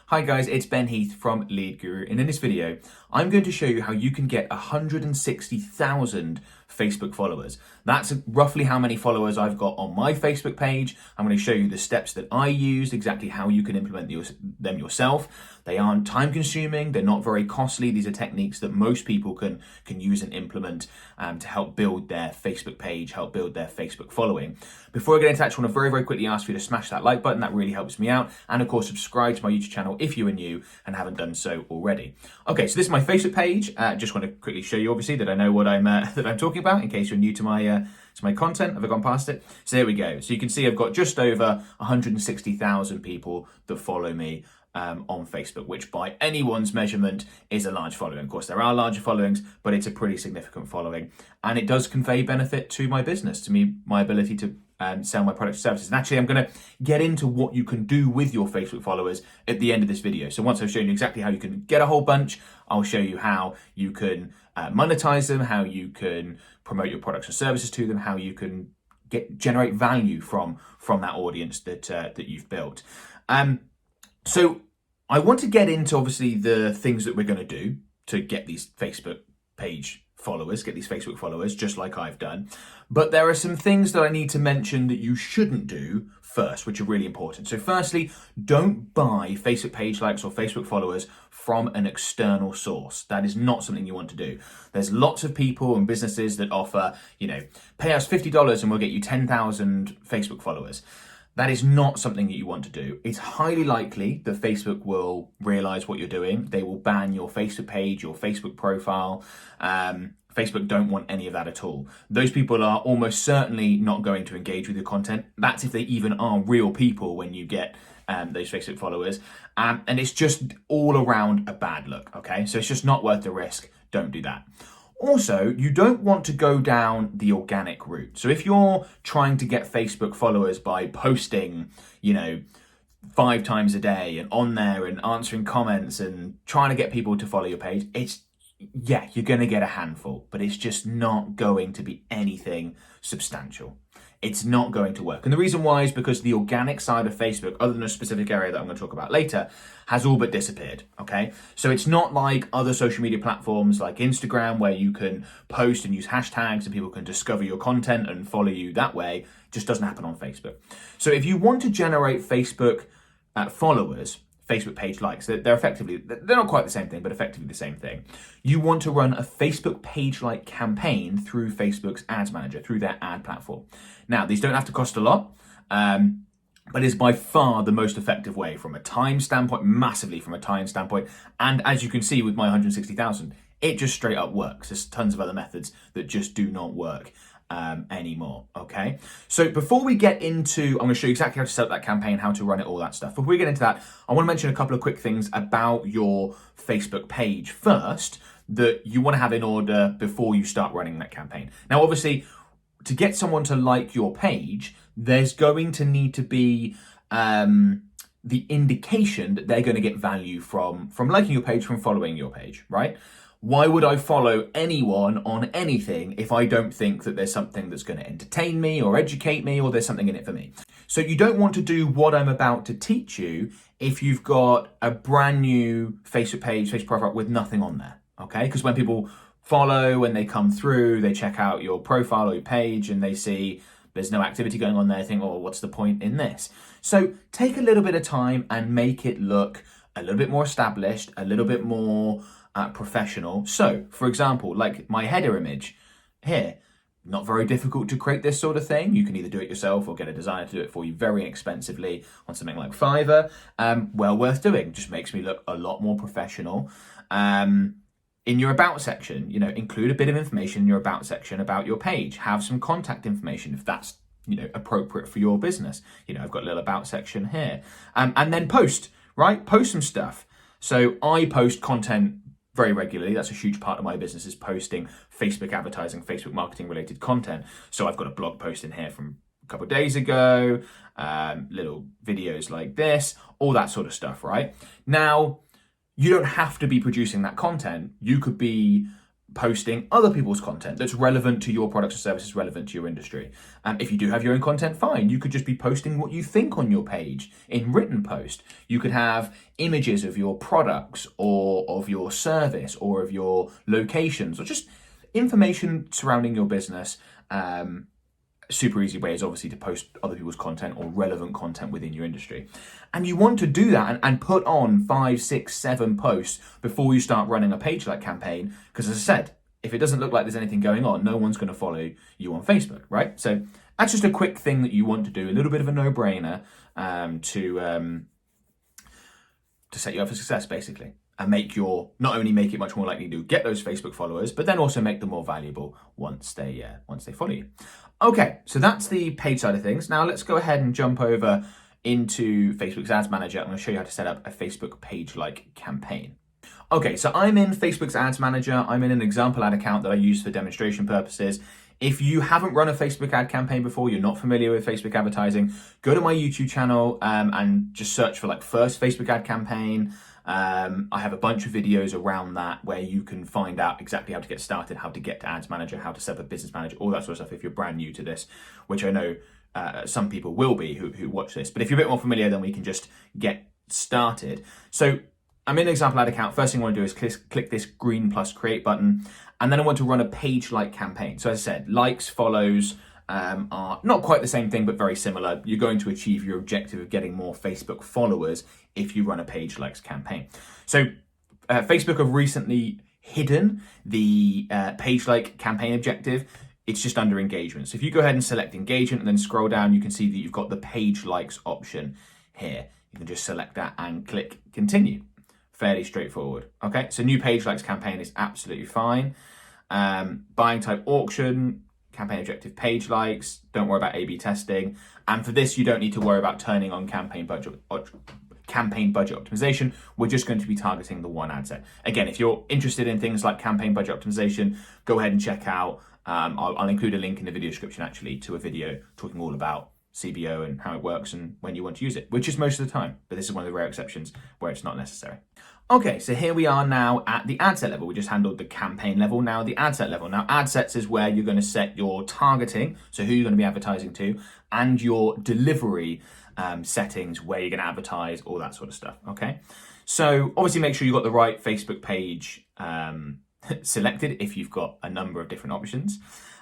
Hi guys, it's Ben Heath from Lead Guru, and in this video, I'm going to show you how you can get 160,000 Facebook followers. That's roughly how many followers I've got on my Facebook page. I'm going to show you the steps that I used, exactly how you can implement them yourself. They aren't time consuming, they're not very costly. These are techniques that most people can use and implement to help build their Facebook page, help build their Facebook following. Before I get into that, I just want to very quickly ask you to smash that like button. That really helps me out. And of course, subscribe to my YouTube channel if you are new and haven't done so already. Okay, so this is my Facebook page. Just want to quickly show you, obviously, that I know what I'm talking about in case you're new to my content. Have I gone past it? So there we go. So you can see I've got just over 160,000 people that follow me on Facebook, which by anyone's measurement is a large following. Of course, there are larger followings, but it's a pretty significant following. And it does convey benefit to my business, to me, my ability to sell my products and services. And actually, I'm going to get into what you can do with your Facebook followers at the end of this video. So once I've shown you exactly how you can get a whole bunch, I'll show you how you can monetize them, how you can promote your products and services to them, how you can generate value from that audience that you've built. So I want to get into, obviously, the things that we're going to do to get these Facebook page followers, get these Facebook followers, just like I've done. But there are some things that I need to mention that you shouldn't do first, which are really important. So firstly, don't buy Facebook page likes or Facebook followers from an external source. That is not something you want to do. There's lots of people and businesses that offer, pay us $50 and we'll get you 10,000 Facebook followers. That is not something that you want to do. It's highly likely that Facebook will realize what you're doing. They will ban your Facebook page, your Facebook profile. Facebook don't want any of that at all. Those people are almost certainly not going to engage with your content. That's if they even are real people when you get those Facebook followers. And it's just all around a bad look, okay? So it's just not worth the risk. Don't do that. Also, you don't want to go down the organic route. So if you're trying to get Facebook followers by posting, 5 times a day and on there and answering comments and trying to get people to follow your page, you're going to get a handful, but it's just not going to be anything substantial. It's not going to work. And the reason why is because the organic side of Facebook, other than a specific area that I'm going to talk about later, has all but disappeared, okay? So it's not like other social media platforms like Instagram, where you can post and use hashtags and people can discover your content and follow you that way. It just doesn't happen on Facebook. So if you want to generate Facebook followers, Facebook page likes, they're not quite the same thing, but effectively the same thing. You want to run a Facebook page like campaign through Facebook's ads manager, through their ad platform. Now, these don't have to cost a lot, but it's by far the most effective way from a time standpoint, massively from a time standpoint. And as you can see with my 160,000, it just straight up works. There's tons of other methods that just do not work anymore, okay? So before we get into, I'm going to show you exactly how to set up that campaign, how to run it, all that stuff. Before we get into that, I want to mention a couple of quick things about your Facebook page first that you want to have in order before you start running that campaign. Now, obviously, to get someone to like your page, there's going to need to be the indication that they're going to get value from liking your page, from following your page, right? Why would I follow anyone on anything if I don't think that there's something that's going to entertain me or educate me or there's something in it for me? So you don't want to do what I'm about to teach you if you've got a brand new Facebook page, Facebook profile with nothing on there, okay? Because when people follow, when they come through, they check out your profile or your page and they see there's no activity going on there, they think, oh, what's the point in this? So take a little bit of time and make it look a little bit more established, a little bit more professional. So, for example, like my header image here, not very difficult to create this sort of thing. You can either do it yourself or get a designer to do it for you very inexpensively on something like Fiverr. Well worth doing. Just makes me look a lot more professional. In your about section, include a bit of information in your about section about your page. Have some contact information if that's, appropriate for your business. I've got a little about section here. And then post, right? Post some stuff. So I post content very regularly. That's a huge part of my business, is posting Facebook advertising, Facebook marketing related content. So I've got a blog post in here from a couple of days ago, little videos like this, all that sort of stuff, right? Now, you don't have to be producing that content. You could be posting other people's content that's relevant to your products or services, relevant to your industry. If you do have your own content, fine. You could just be posting what you think on your page in written post. You could have images of your products or of your service or of your locations or just information surrounding your business. Super easy way is obviously to post other people's content or relevant content within your industry. And you want to do that and put on 5, 6, 7 posts before you start running a page like campaign. Because as I said, if it doesn't look like there's anything going on, no one's going to follow you on Facebook, right? So that's just a quick thing that you want to do, a little bit of a no-brainer to set you up for success, basically. And not only make it much more likely to get those Facebook followers, but then also make them more valuable once they follow you. Okay, so that's the page side of things. Now let's go ahead and jump over into Facebook's Ads Manager. I'm going to show you how to set up a Facebook page-like campaign. Okay, so I'm in Facebook's Ads Manager. I'm in an example ad account that I use for demonstration purposes. If you haven't run a Facebook ad campaign before, you're not familiar with Facebook advertising, go to my YouTube channel and just search for first Facebook ad campaign. I have a bunch of videos around that where you can find out exactly how to get started, how to get to Ads Manager, how to set up a business manager, all that sort of stuff if you're brand new to this, which I know some people will be who watch this. But if you're a bit more familiar, then we can just get started. So I'm in an example ad account. First thing I want to do is click this green plus create button. And then I want to run a page-like campaign. So as I said, likes, follows are not quite the same thing, but very similar. You're going to achieve your objective of getting more Facebook followers if you run a page-like campaign. So Facebook have recently hidden the page-like campaign objective. It's just under engagement. So if you go ahead and select engagement and then scroll down, you can see that you've got the page likes option here. You can just select that and click continue. Fairly straightforward. Okay, so new page likes campaign is absolutely fine. Buying type auction, campaign objective page likes, don't worry about A/B testing. And for this, you don't need to worry about turning on campaign budget optimization. We're just going to be targeting the one ad set. Again, if you're interested in things like campaign budget optimization, go ahead and check out, I'll include a link in the video description actually to a video talking all about CBO and how it works and when you want to use it, which is most of the time, but this is one of the rare exceptions where it's not necessary. Okay, so here we are now at the ad set level. We just handled the campaign level, now the ad set level. Now ad sets is where you're going to set your targeting, so who you're going to be advertising to, and your delivery settings, where you're going to advertise, all that sort of stuff, okay? So obviously make sure you've got the right Facebook page selected if you've got a number of different options.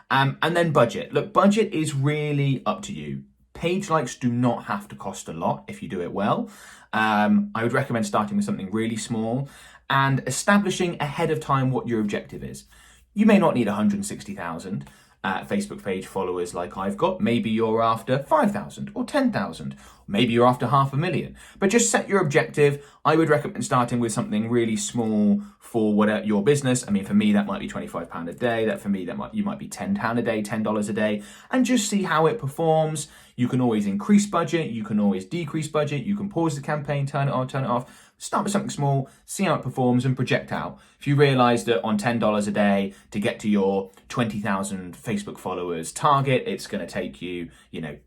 And then budget. Look, budget is really up to you. Page likes do not have to cost a lot if you do it well. I would recommend starting with something really small and establishing ahead of time what your objective is. You may not need 160,000 Facebook page followers like I've got. Maybe you're after 5,000 or 10,000. Maybe you're after 500,000. But just set your objective. I would recommend starting with something really small for whatever your business. I mean, for me, that might be £25 a day. That for me, you might be £10 a day, $10 a day, and just see how it performs. You can always increase budget. You can always decrease budget. You can pause the campaign, turn it on, turn it off. Start with something small, see how it performs, and project out. If you realize that on $10 a day to get to your 20,000 Facebook followers target, it's going to take you,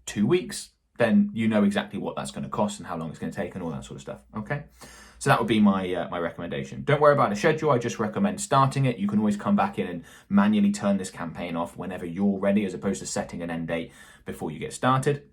2 weeks, then you know exactly what that's going to cost and how long it's going to take and all that sort of stuff. Okay. So that would be my recommendation. Don't worry about a schedule. I just recommend starting it. You can always come back in and manually turn this campaign off whenever you're ready, as opposed to setting an end date before you get started.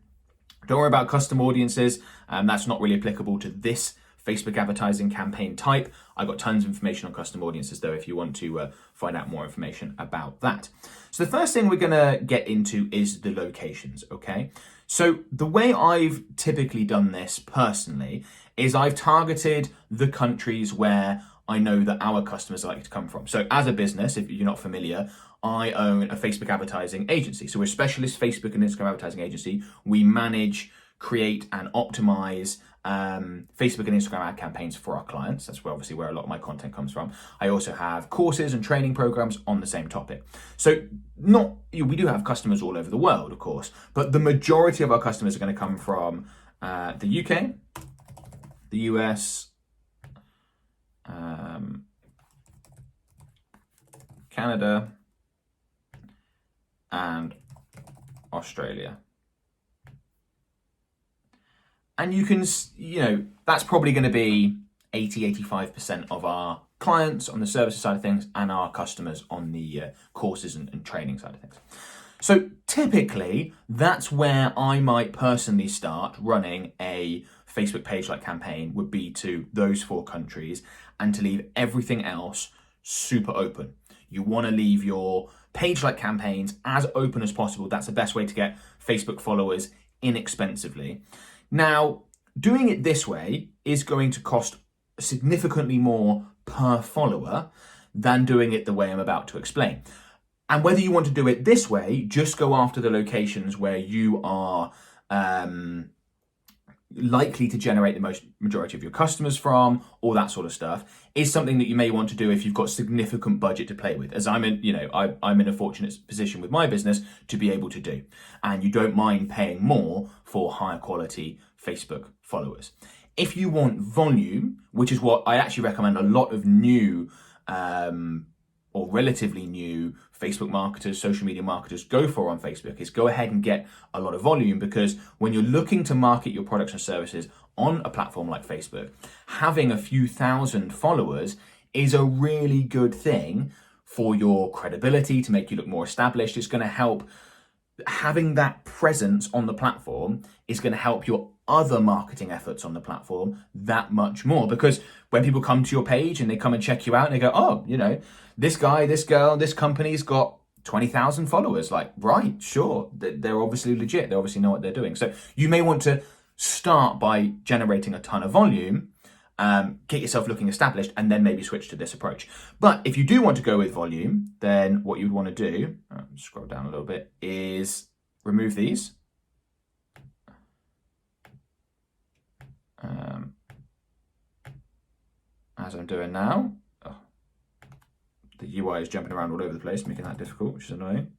Don't worry about custom audiences. That's not really applicable to this Facebook advertising campaign type. I've got tons of information on custom audiences though, if you want to find out more information about that. So the first thing we're gonna get into is the locations, okay? So the way I've typically done this personally is I've targeted the countries where I know that our customers are likely to come from. So as a business, if you're not familiar, I own a Facebook advertising agency. So we're a specialist Facebook and Instagram advertising agency. We manage, create and optimize Facebook and Instagram ad campaigns for our clients. That's obviously where a lot of my content comes from. I also have courses and training programs on the same topic. So we do have customers all over the world, of course, but the majority of our customers are going to come from the UK, the US, Canada, and Australia. And you can, that's probably going to be 85% of our clients on the services side of things and our customers on the courses and training side of things. So typically, that's where I might personally start running a Facebook page-like campaign, would be to those 4 countries, and to leave everything else super open. You want to leave your page-like campaigns as open as possible. That's the best way to get Facebook followers inexpensively. Now, doing it this way is going to cost significantly more per follower than doing it the way I'm about to explain. And whether you want to do it this way, just go after the locations where you are likely to generate the majority of your customers from, all that sort of stuff, is something that you may want to do if you've got significant budget to play with, as I'm in a fortunate position with my business to be able to do. And you don't mind paying more for higher quality Facebook followers. If you want volume, which is what I actually recommend a lot of new or relatively new Facebook marketers, social media marketers go for on Facebook, is go ahead and get a lot of volume, because when you're looking to market your products and services on a platform like Facebook, having a few thousand followers is a really good thing for your credibility, to make you look more established. It's going to help. Having that presence on the platform is going to help your other marketing efforts on the platform that much more, because when people come to your page and they come and check you out and they go, oh, this guy, this girl, this company's got 20,000 followers, like, right, sure, they're obviously legit, they obviously know what they're doing. So you may want to start by generating a ton of volume, get yourself looking established, and then maybe switch to this approach. But if you do want to go with volume, then what you'd want to do, scroll down a little bit, is remove these. As I'm doing now. Oh, the UI is jumping around all over the place, making that difficult, which is annoying.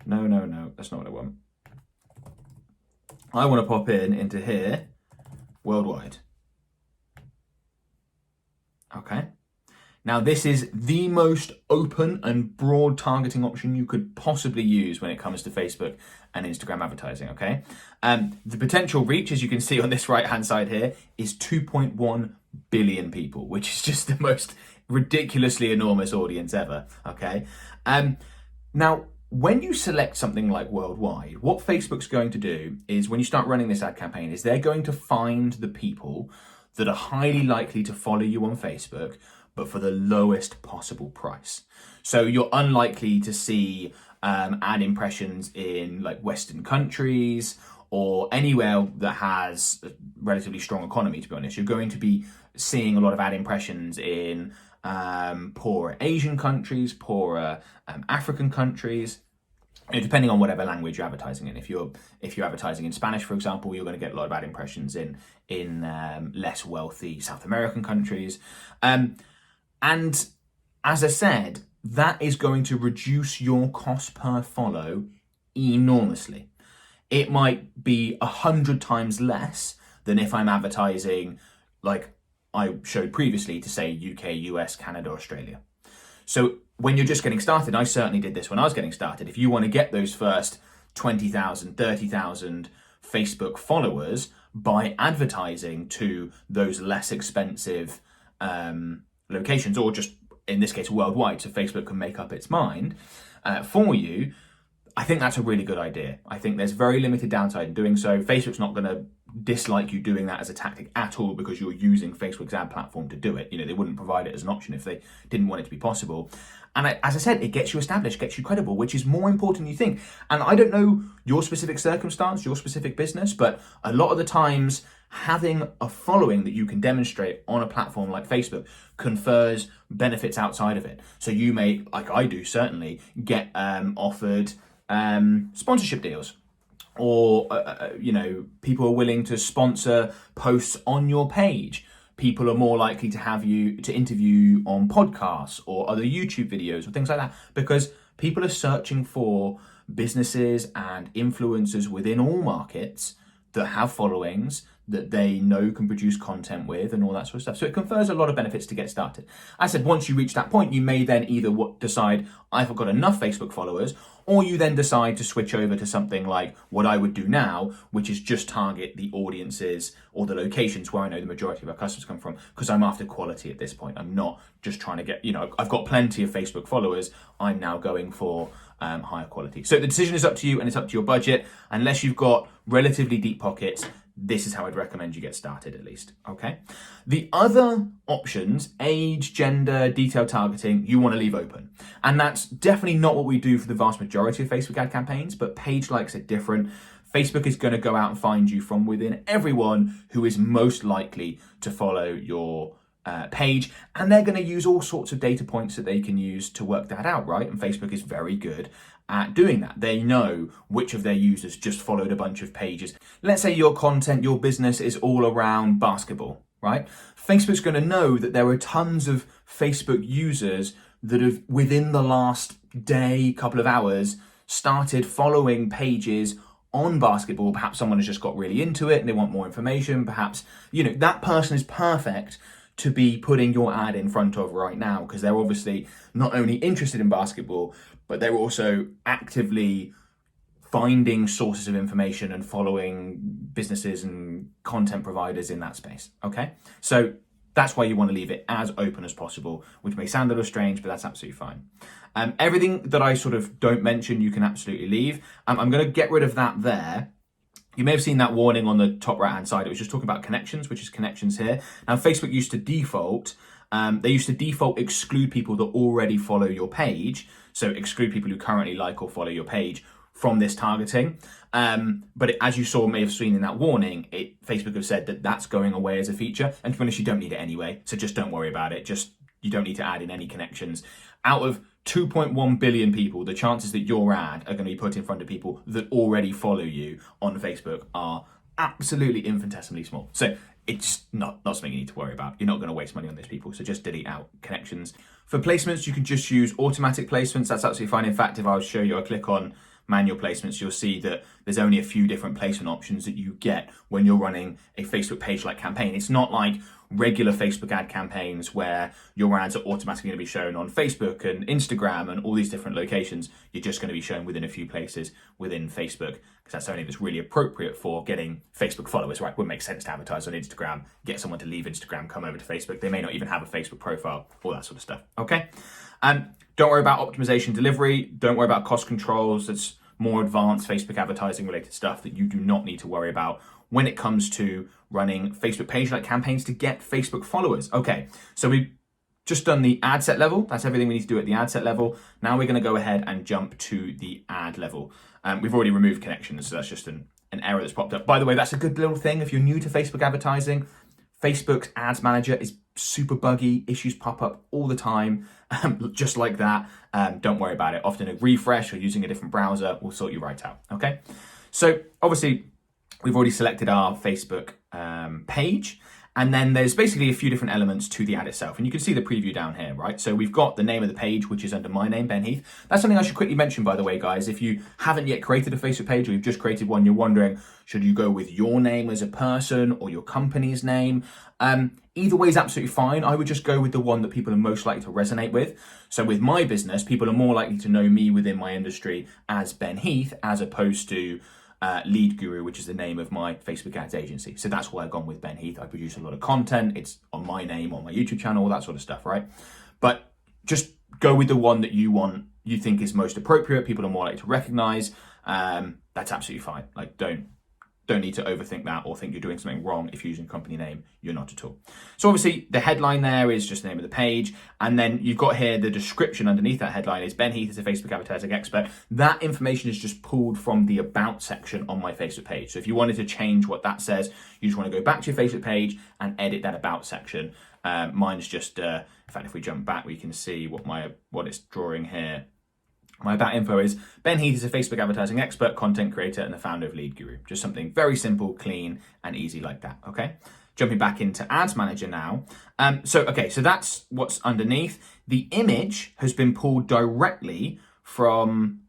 No, that's not what I want. I want to pop into here, worldwide. Okay. Now, this is the most open and broad targeting option you could possibly use when it comes to Facebook and Instagram advertising, okay? The potential reach, as you can see on this right-hand side here, is 2.1 billion people, which is just the most ridiculously enormous audience ever, okay? Now, when you select something like worldwide, what Facebook's going to do is, when you start running this ad campaign, is they're going to find the people that are highly likely to follow you on Facebook, but for the lowest possible price. So you're unlikely to see ad impressions in like Western countries or anywhere that has a relatively strong economy, to be honest. You're going to be seeing a lot of ad impressions in poorer Asian countries, poorer African countries, depending on whatever language you're advertising in. If you're advertising in Spanish, for example, you're going to get a lot of ad impressions in less wealthy South American countries. And as I said, that is going to reduce your cost per follow enormously. It might be 100 times less than if I'm advertising, like I showed previously, to say UK, US, Canada, Australia. So when you're just getting started, I certainly did this when I was getting started. If you want to get those first 20,000, 30,000 Facebook followers by advertising to those less expensive locations, or just in this case worldwide, so Facebook can make up its mind for you, I think that's a really good idea. I think there's very limited downside in doing so. Facebook's not going to dislike you doing that as a tactic at all because you're using Facebook's ad platform to do it. They wouldn't provide it as an option if they didn't want it to be possible. And as I said, it gets you established, gets you credible, which is more important than you think. And I don't know your specific circumstance, your specific business, but a lot of the times having a following that you can demonstrate on a platform like Facebook confers benefits outside of it. So you may, like I do certainly, get offered sponsorship deals, or people are willing to sponsor posts on your page. People are more likely to have you to interview on podcasts or other YouTube videos or things like that, because people are searching for businesses and influencers within all markets that have followings that they know can produce content with and all that sort of stuff. So it confers a lot of benefits to get started. I said, once you reach that point, you may then either decide, I've got enough Facebook followers, or you then decide to switch over to something like what I would do now, which is just target the audiences or the locations where I know the majority of our customers come from, because I'm after quality at this point. I'm not just trying to get, I've got plenty of Facebook followers. I'm now going for higher quality. So the decision is up to you and it's up to your budget. Unless you've got relatively deep pockets, this is how I'd recommend you get started, at least, okay? The other options, age, gender, detail targeting, you want to leave open. And that's definitely not what we do for the vast majority of Facebook ad campaigns, but page likes are different. Facebook is going to go out and find you from within everyone who is most likely to follow your page, and they're going to use all sorts of data points that they can use to work that out, right? And Facebook is very good at doing that. They know which of their users just followed a bunch of pages. Let's say your content, your business is all around basketball, right? Facebook's going to know that there are tons of Facebook users that have, within the last day, couple of hours, started following pages on basketball. Perhaps someone has just got really into it and they want more information. Perhaps, that person is perfect to be putting your ad in front of right now, because they're obviously not only interested in basketball, but they're also actively finding sources of information and following businesses and content providers in that space, okay? So that's why you want to leave it as open as possible, which may sound a little strange, but that's absolutely fine. Everything that I sort of don't mention, you can absolutely leave. I'm going to get rid of that there. You may have seen that warning on the top right-hand side. It was just talking about connections, which is connections here. Now, Facebook used to default, exclude people that already follow your page. So exclude people who currently like or follow your page from this targeting. But as you may have seen in that warning, Facebook have said that that's going away as a feature. And to be honest, you don't need it anyway. So just don't worry about it. You don't need to add in any connections. Out of 2.1 billion people, the chances that your ad are going to be put in front of people that already follow you on Facebook are absolutely infinitesimally small. So it's not something you need to worry about. You're not going to waste money on those people. So just delete out connections. For placements, you can just use automatic placements. That's absolutely fine. In fact, if I show you, I click on manual placements, you'll see that there's only a few different placement options that you get when you're running a Facebook page like campaign. It's not like regular Facebook ad campaigns where your ads are automatically going to be shown on Facebook and Instagram and all these different locations. You're just going to be shown within a few places within Facebook, because that's only that's really appropriate for getting Facebook followers, right? It wouldn't make sense to advertise on Instagram, get someone to leave Instagram, come over to Facebook. They may not even have a Facebook profile, all that sort of stuff, okay? Don't worry about optimization delivery. Don't worry about cost controls. That's more advanced Facebook advertising related stuff that you do not need to worry about when it comes to running Facebook page like campaigns to get Facebook followers. Okay, so we've just done the ad set level. That's everything we need to do at the ad set level. Now we're going to go ahead and jump to the ad level. We've already removed connections, so that's just an error that's popped up. By the way, that's a good little thing. If you're new to Facebook advertising, Facebook's ads manager is super buggy. Issues pop up all the time, just like that. Don't worry about it. Often a refresh or using a different browser will sort you right out, okay? So obviously, we've already selected our Facebook page, and then there's basically a few different elements to the ad itself. And you can see the preview down here, right? So we've got the name of the page, which is under my name, Ben Heath. That's something I should quickly mention, by the way, guys. If you haven't yet created a Facebook page or you've just created one, you're wondering, should you go with your name as a person or your company's name? Either way is absolutely fine. I would just go with the one that people are most likely to resonate with. So with my business, people are more likely to know me within my industry as Ben Heath, as opposed to Lead Guru, which is the name of my Facebook ads agency. So that's why I've gone with Ben Heath. I produce a lot of content. It's on my name, on my YouTube channel, all that sort of stuff, right? But just go with the one that you think is most appropriate. People are more likely to recognize. That's absolutely fine. Like, don't need to overthink that or think you're doing something wrong if you're using a company name. You're not at all. So obviously the headline there is just the name of the page. And then you've got here the description underneath that headline is Ben Heath is a Facebook advertising expert. That information is just pulled from the about section on my Facebook page. So if you wanted to change what that says, you just want to go back to your Facebook page and edit that about section. Mine's just, in fact, if we jump back, we can see what it's drawing here. My about info is Ben Heath is a Facebook advertising expert, content creator, and the founder of Lead Guru. Just something very simple, clean, and easy like that, okay? Jumping back into Ads Manager now. So that's what's underneath. The image has been pulled directly from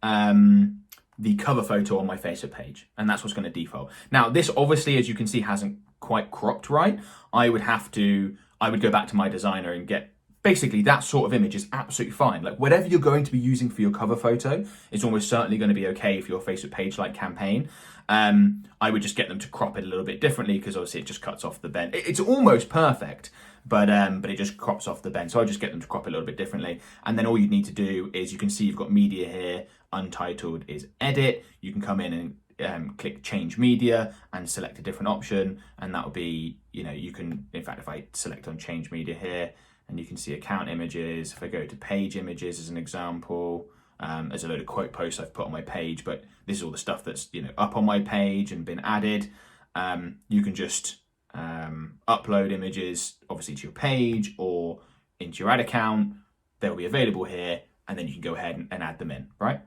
the cover photo on my Facebook page, and that's what's going to default. Now, this obviously, as you can see, hasn't quite cropped right. I would go back to my designer and get, basically that sort of image is absolutely fine. Like whatever you're going to be using for your cover photo is almost certainly going to be okay for your Facebook page like campaign. I would just get them to crop it a little bit differently because obviously it just cuts off the bend. It's almost perfect, but it just crops off the bend. So I just get them to crop it a little bit differently. And then all you need to do is, you can see you've got media here. Untitled is edit. You can come in and click change media and select a different option, and that will be, you can, in fact, if I select on change media here, and you can see account images. If I go to page images as an example, there's a load of quote posts I've put on my page, but this is all the stuff that's up on my page and been added. You can just upload images obviously to your page or into your ad account. They'll be available here, and then you can go ahead and add them in, right?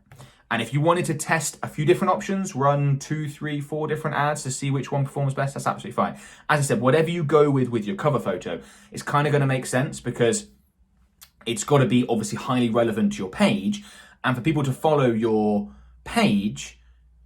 And if you wanted to test a few different options, run 2, 3, 4 different ads to see which one performs best, that's absolutely fine. As I said, whatever you go with your cover photo, it's kind of going to make sense because it's got to be obviously highly relevant to your page. And for people to follow your page,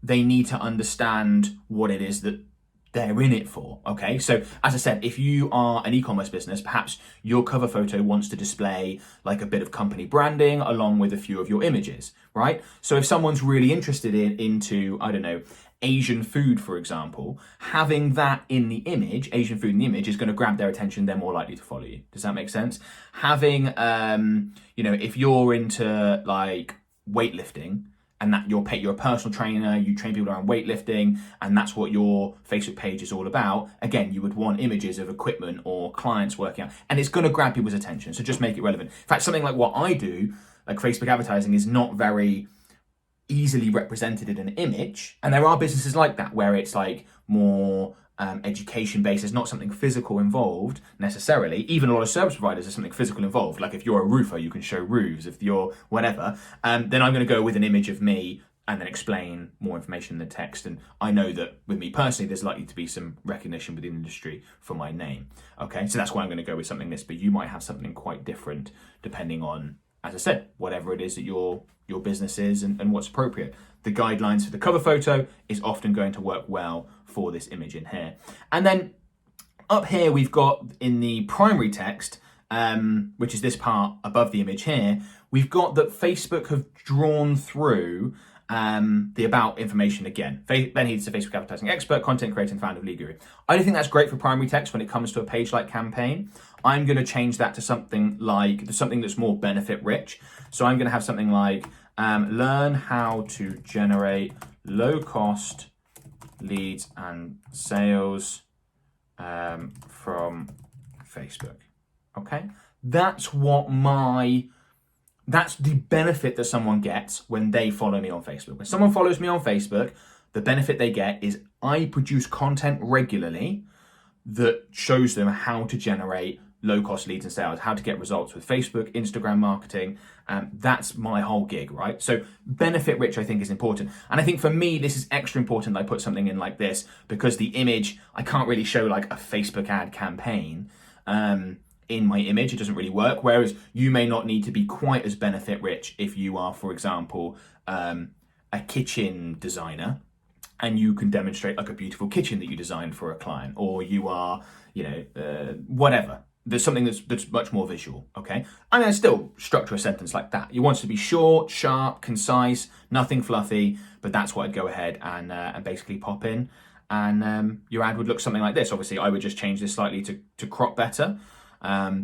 they need to understand what it is that they're in it for, okay? So as I said, if you are an e-commerce business, perhaps your cover photo wants to display like a bit of company branding along with a few of your images, right? So if someone's really interested into, I don't know, Asian food, for example, having that in the image, Asian food in the image, is going to grab their attention. They're more likely to follow you. Does that make sense? Having, if you're into like weightlifting, and that you're a personal trainer, you train people around weightlifting, and that's what your Facebook page is all about. Again, you would want images of equipment or clients working out, and it's going to grab people's attention. So just make it relevant. In fact, something like what I do, like Facebook advertising, is not very easily represented in an image. And there are businesses like that where it's like more education based. There's not something physical involved necessarily. Even a lot of service providers, there's something physical involved. Like if you're a roofer, you can show roofs. If you're whatever, then I'm going to go with an image of me and then explain more information in the text. And I know that with me personally, there's likely to be some recognition within the industry for my name. Okay, so that's why I'm going to go with something like this, but you might have something quite different depending on, as I said, whatever it is that your business is and what's appropriate. The guidelines for the cover photo is often going to work well for this image in here. And then up here, we've got in the primary text, which is this part above the image here, we've got that Facebook have drawn through the about information again. Ben Heath is a Facebook advertising expert, content creator, and founder of Lead Guru. I don't think that's great for primary text when it comes to a page like campaign. I'm going to change that to something that's more benefit rich. So I'm going to have something like learn how to generate low cost leads and sales from Facebook. Okay, that's the benefit that someone gets when they follow me on Facebook. When someone follows me on Facebook, the benefit they get is I produce content regularly that shows them how to generate low-cost leads and sales, how to get results with Facebook, Instagram marketing. That's my whole gig, right? So benefit rich, I think, is important. And I think for me, this is extra important that I put something in like this because the image, I can't really show like a Facebook ad campaign in my image. It doesn't really work. Whereas you may not need to be quite as benefit rich if you are, for example, a kitchen designer and you can demonstrate like a beautiful kitchen that you designed for a client, or you are, whatever. There's something that's much more visual, okay? I mean, I still structure a sentence like that. You want it to be short, sharp, concise, nothing fluffy, but that's what I'd go ahead and basically pop in. And your ad would look something like this. Obviously, I would just change this slightly to crop better.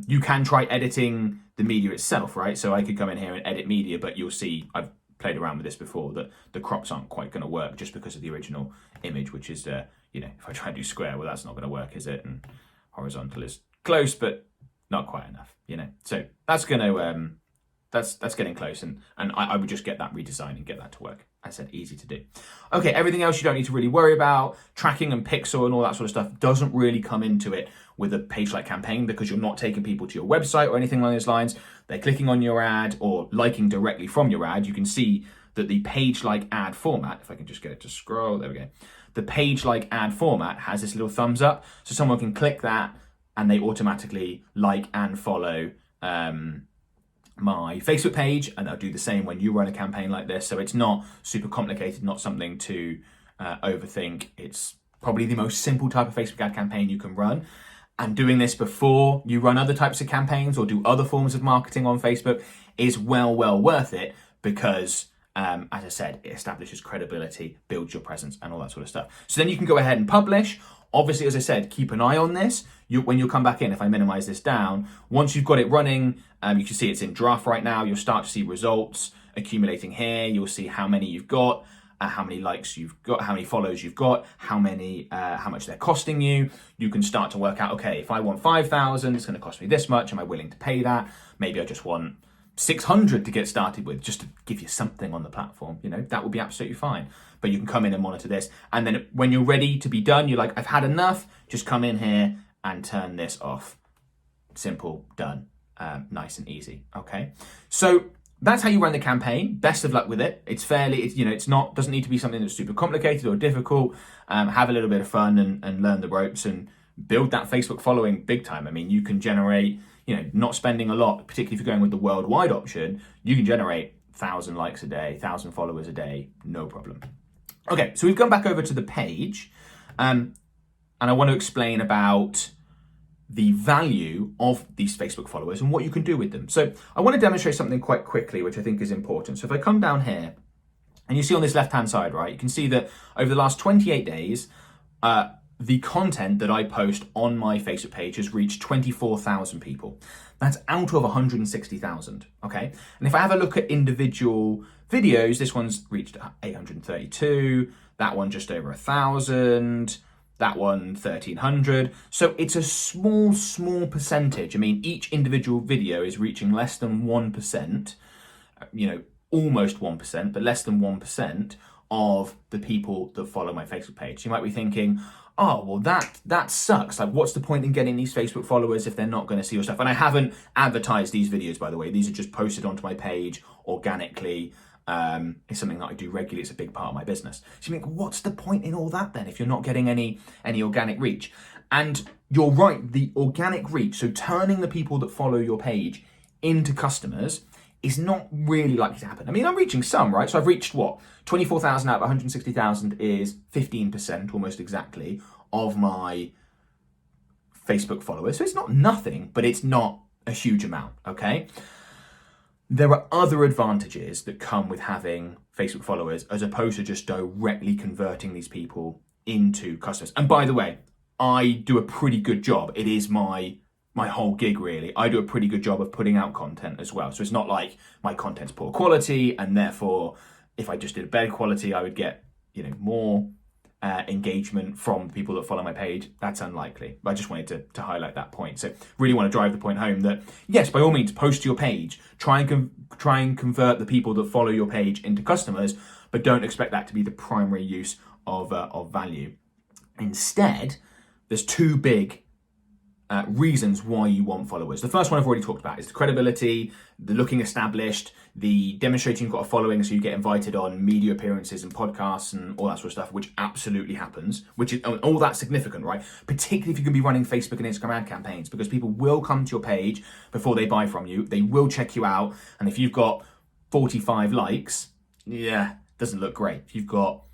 You can try editing the media itself, right? So I could come in here and edit media, but you'll see, I've played around with this before, that the crops aren't quite going to work just because of the original image, which is, if I try and do square, well, that's not going to work, is it? And horizontal is close, but not quite enough, So that's going to, that's getting close. And I would just get that redesigned and get that to work. I said easy to do. Okay, everything else you don't need to really worry about. Tracking and pixel and all that sort of stuff doesn't really come into it with a page like campaign because you're not taking people to your website or anything along those lines. They're clicking on your ad or liking directly from your ad. You can see that the page like ad format, if I can just get it to scroll, there we go. The page like ad format has this little thumbs up. So someone can click that and they automatically like and follow my Facebook page, and I'll do the same when you run a campaign like this. So it's not super complicated, not something to overthink. It's probably the most simple type of Facebook ad campaign you can run. And doing this before you run other types of campaigns or do other forms of marketing on Facebook is well worth it, because as I said, it establishes credibility, builds your presence, and all that sort of stuff. So then you can go ahead and publish. Obviously, as I said, keep an eye on this. When you come back in, if I minimize this down, once you've got it running, you can see it's in draft right now. You'll start to see results accumulating here. You'll see how many you've got, how many likes you've got, how many follows you've got, how much they're costing you. You can start to work out, okay, if I want 5,000, it's going to cost me this much. Am I willing to pay that? Maybe I just want 600 to get started with, just to give you something on the platform. That would be absolutely fine. But you can come in and monitor this. And then when you're ready to be done, you're like, I've had enough, just come in here and turn this off. Simple, done, nice and easy. Okay. So that's how you run the campaign. Best of luck with it. It's doesn't need to be something that's super complicated or difficult. Have a little bit of fun and learn the ropes and build that Facebook following big time. I mean, you can generate, not spending a lot, particularly if you're going with the worldwide option, you can generate 1,000 likes a day, 1,000 followers a day, no problem. Okay, so we've gone back over to the page, and I want to explain about the value of these Facebook followers and what you can do with them. So I want to demonstrate something quite quickly, which I think is important. So if I come down here, and you see on this left-hand side, right, you can see that over the last 28 days, the content that I post on my Facebook page has reached 24,000 people. That's out of 160,000, okay? And if I have a look at individual videos, this one's reached 832, that one just over 1,000, that one 1,300. So it's a small percentage. I mean, each individual video is reaching less than 1%, almost 1%, but less than 1% of the people that follow my Facebook page. You might be thinking, oh, well, that sucks. Like, what's the point in getting these Facebook followers if they're not going to see your stuff? And I haven't advertised these videos, by the way. These are just posted onto my page organically. It's something that I do regularly. It's a big part of my business. So you think, what's the point in all that then if you're not getting any organic reach? And you're right, the organic reach, so turning the people that follow your page into customers, is not really likely to happen. I mean, I'm reaching some, right? So I've reached 24,000 out of 160,000 is 15%, almost exactly, of my Facebook followers. So it's not nothing, but it's not a huge amount, okay? There are other advantages that come with having Facebook followers as opposed to just directly converting these people into customers. And by the way, I do a pretty good job. It is my whole gig, really. I do a pretty good job of putting out content as well. So it's not like my content's poor quality, and therefore, if I just did better quality, I would get, more engagement from people that follow my page. That's unlikely. But I just wanted to highlight that point. So really want to drive the point home that, yes, by all means, post to your page. Try and convert the people that follow your page into customers, but don't expect that to be the primary use of value. Instead, there's two big reasons why you want followers. The first one I've already talked about is the credibility, the looking established, the demonstrating you've got a following so you get invited on media appearances and podcasts and all that sort of stuff, which absolutely happens, which is all that significant, right? Particularly if you can be running Facebook and Instagram ad campaigns, because people will come to your page before they buy from you. They will check you out. And if you've got 45 likes, doesn't look great. If you've got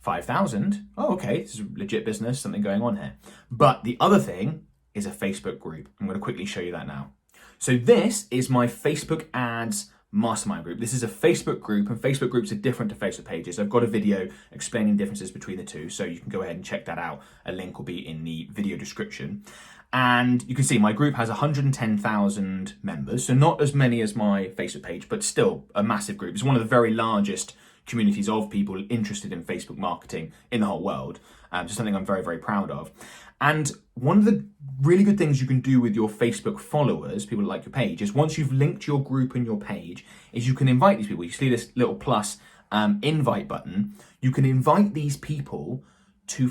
5,000, okay, this is a legit business, something going on here. But the other thing is a Facebook group. I'm going to quickly show you that now. So this is my Facebook ads mastermind group. This is a Facebook group, and Facebook groups are different to Facebook pages. I've got a video explaining differences between the two, so you can go ahead and check that out. A link will be in the video description. And you can see my group has 110,000 members, so not as many as my Facebook page, but still a massive group. It's one of the very largest communities of people interested in Facebook marketing in the whole world. So something I'm very, very proud of. And one of the really good things you can do with your Facebook followers, people that like your page, is once you've linked your group and your page, is you can invite these people. You see this little plus invite button. You can invite these people to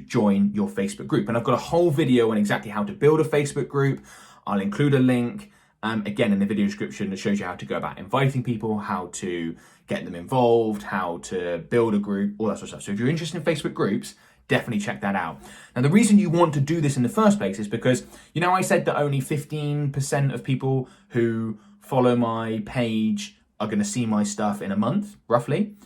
join your Facebook group. And I've got a whole video on exactly how to build a Facebook group. I'll include a link again in the video description that shows you how to go about inviting people, how to get them involved, how to build a group, all that sort of stuff. So if you're interested in Facebook groups, definitely check that out. Now, the reason you want to do this in the first place is because, I said that only 15% of people who follow my page are going to see my stuff in a month, roughly,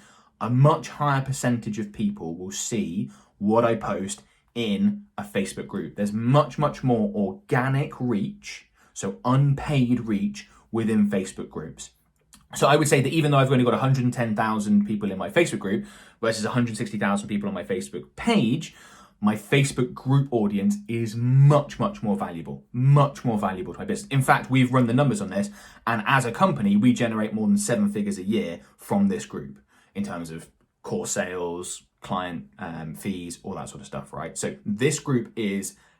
a much higher percentage of people will see what I post in a Facebook group. There's much, much more organic reach, so unpaid reach within Facebook groups. So I would say that even though I've only got 110,000 people in my Facebook group versus 160,000 people on my Facebook page, my Facebook group audience is much, much more valuable to my business. In fact, we've run the numbers on this, and as a company, we generate more than 7 figures a year from this group in terms of course sales, client fees, all that sort of stuff, right? So this group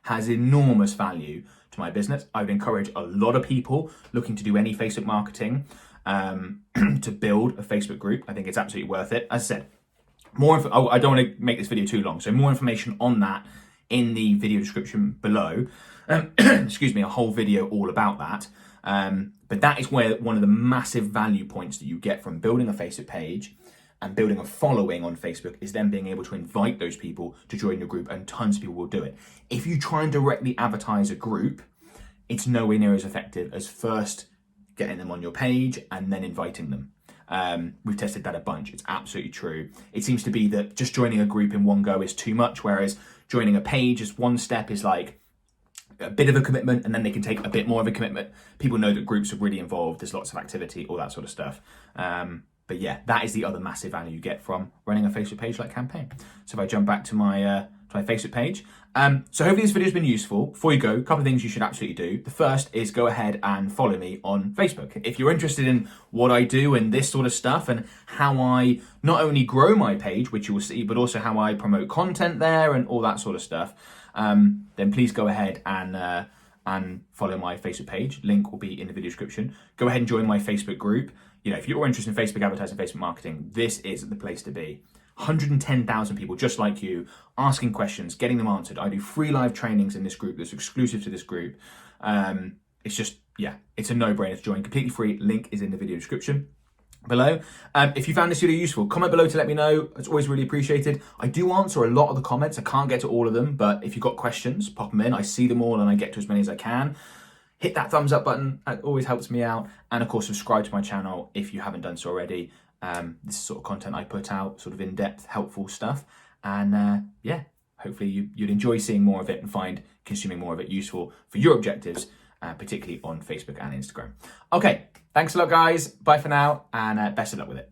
has enormous value to my business. I would encourage a lot of people looking to do any Facebook marketing to build a Facebook group. I think it's absolutely worth it. As I said, I don't want to make this video too long, so more information on that in the video description below. Excuse me, a whole video all about that. But that is where one of the massive value points that you get from building a Facebook page and building a following on Facebook is then being able to invite those people to join your group, and tons of people will do it. If you try and directly advertise a group, it's nowhere near as effective as first getting them on your page and then inviting them. We've tested that a bunch. It's absolutely true. It seems to be that just joining a group in one go is too much, whereas joining a page as one step is like a bit of a commitment, and then they can take a bit more of a commitment. People know that groups are really involved. There's lots of activity, all that sort of stuff. But yeah, that is the other massive value you get from running a Facebook page like Campaign. So if I jump back to my Facebook page. So hopefully this video has been useful. Before you go, a couple of things you should absolutely do. The first is go ahead and follow me on Facebook. If you're interested in what I do and this sort of stuff and how I not only grow my page, which you will see, but also how I promote content there and all that sort of stuff, then please go ahead and follow my Facebook page. Link will be in the video description. Go ahead and join my Facebook group. You know, if you're interested in Facebook advertising, Facebook marketing, this is the place to be. 110,000 people just like you asking questions, getting them answered. I do free live trainings in this group that's exclusive to this group. It's just, yeah, it's a no-brainer to join. Completely free. Link is in the video description below. If you found this video useful, comment below to let me know. It's always really appreciated. I do answer a lot of the comments. I can't get to all of them, but if you've got questions, pop them in. I see them all and I get to as many as I can. Hit that thumbs up button. It always helps me out. And of course, subscribe to my channel if you haven't done so already. This is sort of content I put out, sort of in-depth, helpful stuff. And yeah, hopefully you'd enjoy seeing more of it and find consuming more of it useful for your objectives, particularly on Facebook and Instagram. Okay, thanks a lot, guys. Bye for now, and best of luck with it.